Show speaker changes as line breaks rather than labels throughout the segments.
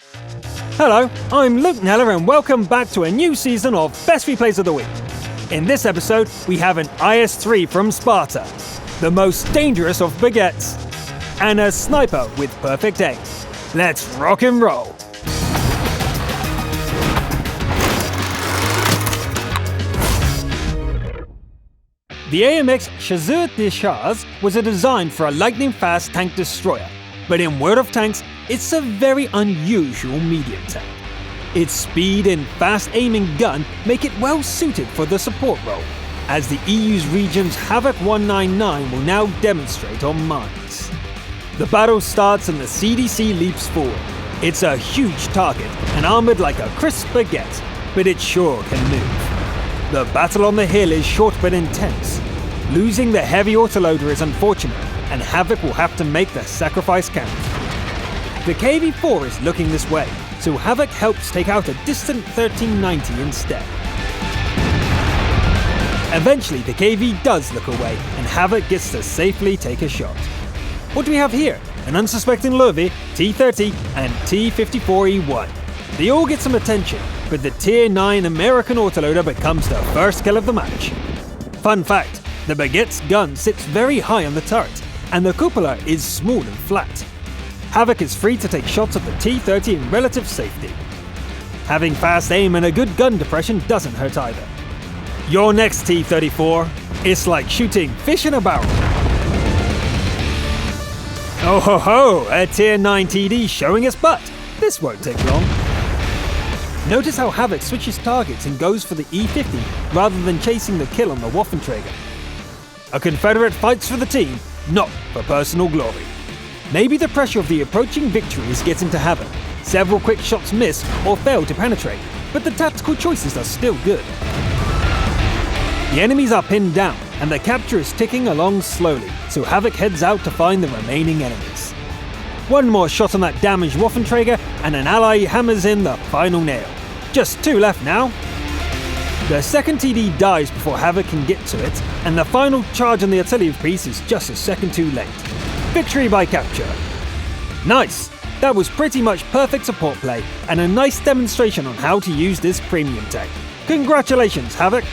Hello, I'm Luke Neller and welcome back to a new season of Best Replays of the Week. In this episode, we have an IS-3 from Sparta, the most dangerous of baguettes, and a sniper with perfect aim. Let's rock and roll! The AMX Chasseur de Chars was a design for a lightning-fast tank destroyer, but in World of Tanks, it's a very unusual medium tank. Its speed and fast-aiming gun make it well-suited for the support role, as the EU's region's Havoc 199 will now demonstrate on mines. The battle starts and the CDC leaps forward. It's a huge target and armored like a crisp baguette, but it sure can move. The battle on the hill is short but intense. Losing the heavy autoloader is unfortunate, and Havoc will have to make the sacrifice count. The KV-4 is looking this way, so Havoc helps take out a distant 1390 instead. Eventually, the KV does look away, and Havoc gets to safely take a shot. What do we have here? An unsuspecting Loewe, T-30, and T-54E1. They all get some attention, but the Tier 9 American autoloader becomes the first kill of the match. Fun fact, the Baguette's gun sits very high on the turret, and the cupola is small and flat. Havoc is free to take shots at the T-30 in relative safety. Having fast aim and a good gun depression doesn't hurt either. Your next T-34, it's like shooting fish in a barrel. Oh ho ho, a Tier 9 TD showing its butt. This won't take long. Notice how Havoc switches targets and goes for the E-50 rather than chasing the kill on the Waffenträger. A Confederate fights for the team, not for personal glory. Maybe the pressure of the approaching victory is getting to Havoc. Several quick shots miss or fail to penetrate, but the tactical choices are still good. The enemies are pinned down, and the capture is ticking along slowly, so Havoc heads out to find the remaining enemies. One more shot on that damaged Waffenträger, and an ally hammers in the final nail. Just 2 left now. The second TD dies before Havoc can get to it, and the final charge on the artillery piece is just a second too late. Victory by capture. Nice! That was pretty much perfect support play, and a nice demonstration on how to use this premium tank. Congratulations, Havoc!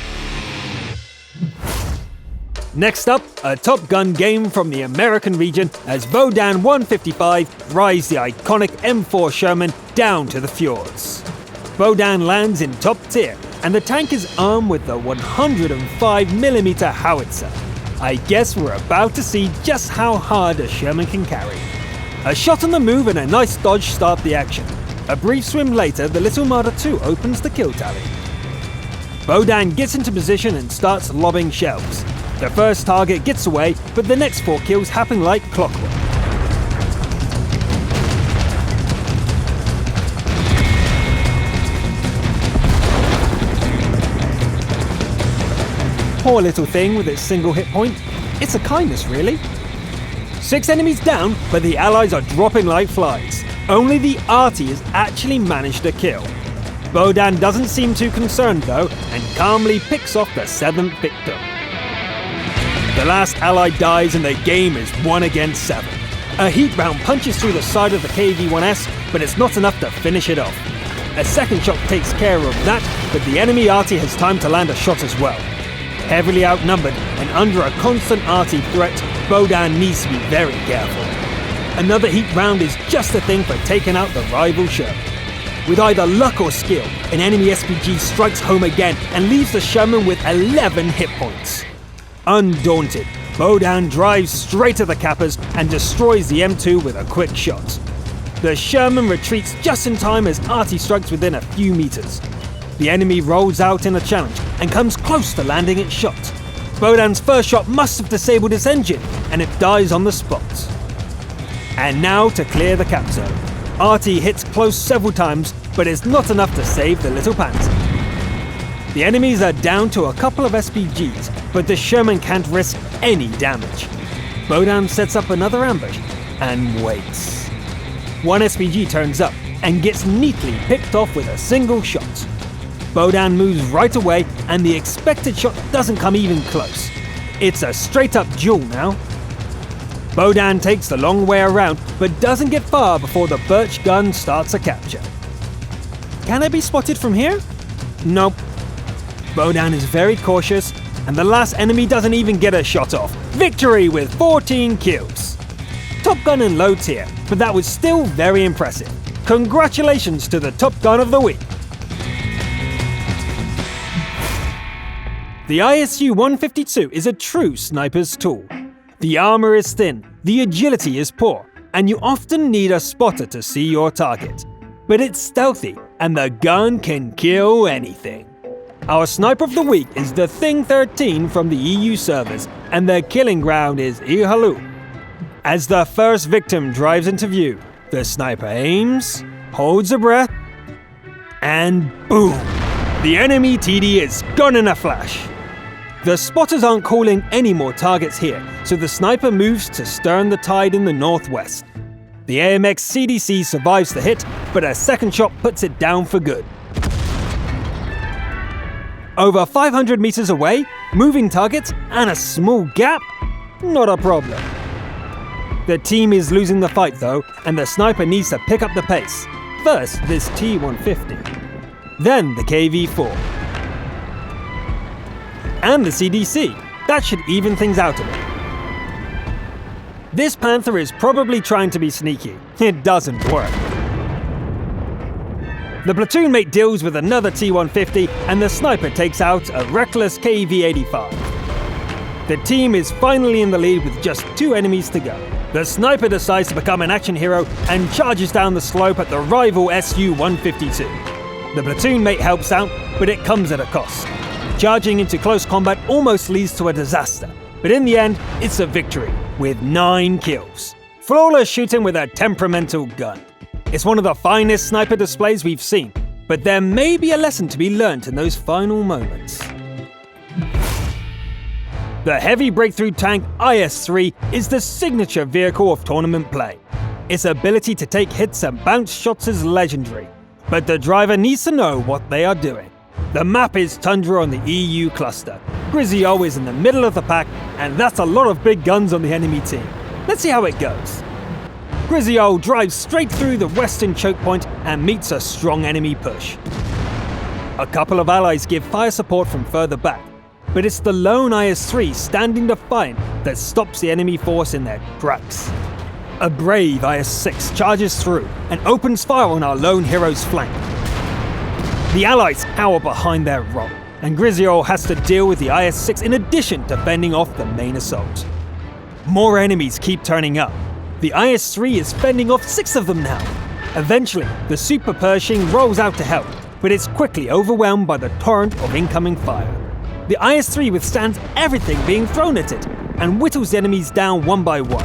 Next up, a Top Gun game from the American region as Wodan 155 rides the iconic M4 Sherman down to the fjords. Wodan lands in top tier, and the tank is armed with the 105mm howitzer. I guess we're about to see just how hard a Sherman can carry. A shot on the move and a nice dodge start the action. A brief swim later, the Little Marder 2 opens the kill tally. Wodan gets into position and starts lobbing shells. The first target gets away, but the next 4 kills happen like clockwork. Poor little thing with its single hit point. It's a kindness, really. 6 enemies down, but the allies are dropping like flies. Only the Arty has actually managed a kill. Wodan doesn't seem too concerned though, and calmly picks off the 7th victim. The last ally dies and the game is 1 against 7. A heat round punches through the side of the KV-1S, but it's not enough to finish it off. A second shot takes care of that, but the enemy Arty has time to land a shot as well. Heavily outnumbered and under a constant Arty threat, Wodan needs to be very careful. Another heat round is just the thing for taking out the rival Sherman. With either luck or skill, an enemy SPG strikes home again and leaves the Sherman with 11 hit points. Undaunted, Wodan drives straight at the Kappas and destroys the M2 with a quick shot. The Sherman retreats just in time as Arty strikes within a few meters. The enemy rolls out in a challenge and comes close to landing its shot. Wodan's first shot must have disabled its engine, and it dies on the spot. And now to clear the cap zone. Arty hits close several times, but it's not enough to save the little Panzer. The enemies are down to a couple of SPGs, but the Sherman can't risk any damage. Wodan sets up another ambush and waits. One SPG turns up and gets neatly picked off with a single shot. Wodan moves right away, and the expected shot doesn't come even close. It's a straight-up duel now. Bohdan takes the long way around, but doesn't get far before the Birch gun starts a capture. Can I be spotted from here? Nope. Bohdan is very cautious, and the last enemy doesn't even get a shot off. Victory with 14 kills. Top Gun in low tier, but that was still very impressive. Congratulations to the Top Gun of the Week. The ISU-152 is a true sniper's tool. The armor is thin, the agility is poor, and you often need a spotter to see your target. But it's stealthy, and the gun can kill anything. Our sniper of the week is the Thing 13 from the EU servers, and their killing ground is Ihalu. As the first victim drives into view, the sniper aims, holds a breath, and boom! The enemy TD is gone in a flash. The spotters aren't calling any more targets here, so the sniper moves to stern the tide in the northwest. The AMX CDC survives the hit, but a second shot puts it down for good. Over 500 meters away, moving targets and a small gap? Not a problem. The team is losing the fight though, and the sniper needs to pick up the pace. First, this T-150. Then the KV-4. And the CDC. That should even things out a bit. This Panther is probably trying to be sneaky. It doesn't work. The platoon mate deals with another T-150, and the sniper takes out a reckless KV-85. The team is finally in the lead with just 2 enemies to go. The sniper decides to become an action hero and charges down the slope at the rival Su-152. The platoon mate helps out, but it comes at a cost. Charging into close combat almost leads to a disaster, but in the end, it's a victory, with 9 kills. Flawless shooting with a temperamental gun. It's one of the finest sniper displays we've seen, but there may be a lesson to be learnt in those final moments. The heavy breakthrough tank IS-3 is the signature vehicle of tournament play. Its ability to take hits and bounce shots is legendary, but the driver needs to know what they are doing. The map is Tundra on the EU cluster. Grizio is in the middle of the pack, and that's a lot of big guns on the enemy team. Let's see how it goes. Grizio drives straight through the western choke point and meets a strong enemy push. A couple of allies give fire support from further back, but it's the lone IS-3 standing defiant that stops the enemy force in their tracks. A brave IS-6 charges through and opens fire on our lone hero's flank. The allies cower behind their rock, and Grizio has to deal with the IS-6 in addition to fending off the main assault. More enemies keep turning up. The IS-3 is fending off 6 of them now. Eventually, the Super Pershing rolls out to help, but it's quickly overwhelmed by the torrent of incoming fire. The IS-3 withstands everything being thrown at it, and whittles the enemies down one by one.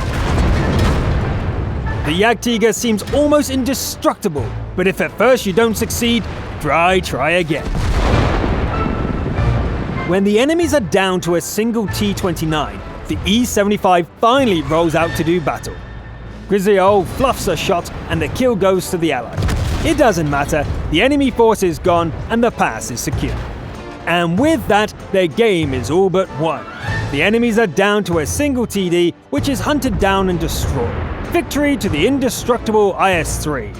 The Jagdtiger seems almost indestructible, but if at first you don't succeed, try again. When the enemies are down to a single T-29, the E-75 finally rolls out to do battle. Grizio fluffs a shot and the kill goes to the ally. It doesn't matter, the enemy force is gone and the pass is secure. And with that, their game is all but won. The enemies are down to a single TD, which is hunted down and destroyed. Victory to the indestructible IS-3.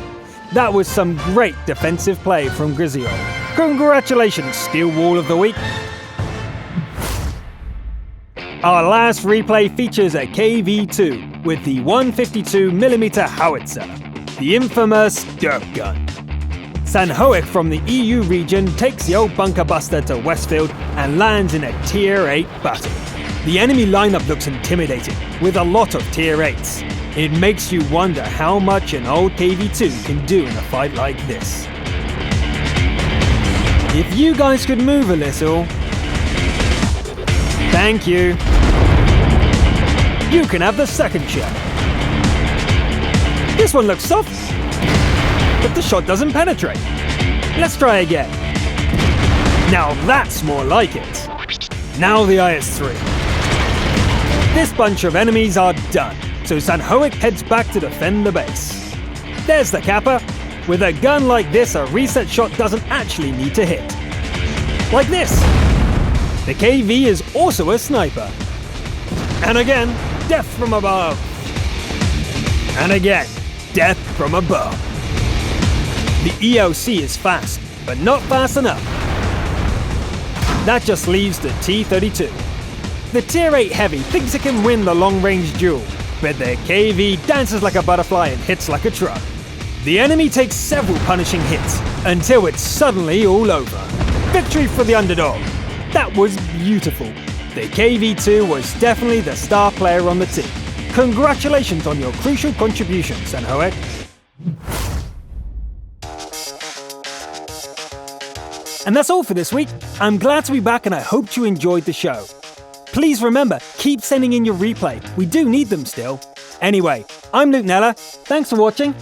That was some great defensive play from Grizio. Congratulations, Steel Wall of the Week. Our last replay features a KV-2 with the 152mm howitzer, the infamous Dirt Gun. Sanhoek from the EU region takes the old bunker buster to Westfield and lands in a Tier 8 battle. The enemy lineup looks intimidating, with a lot of Tier 8s. It makes you wonder how much an old KV-2 can do in a fight like this. If you guys could move a little... Thank you. You can have the second shot. This one looks soft, but the shot doesn't penetrate. Let's try again. Now that's more like it. Now the IS-3. This bunch of enemies are done, so Sanhoek heads back to defend the base. There's the Kappa. With a gun like this, a reset shot doesn't actually need to hit. Like this. The KV is also a sniper. And again, death from above. And again, death from above. The EOC is fast, but not fast enough. That just leaves the T-32. The Tier 8 Heavy thinks it can win the long-range duel, but their KV dances like a butterfly and hits like a truck. The enemy takes several punishing hits, until it's suddenly all over. Victory for the underdog. That was beautiful. The KV-2 was definitely the star player on the team. Congratulations on your crucial contribution, Senhoek. And that's all for this week. I'm glad to be back and I hope you enjoyed the show. Please remember, keep sending in your replay. We do need them still. Anyway, I'm Luke Neller. Thanks for watching.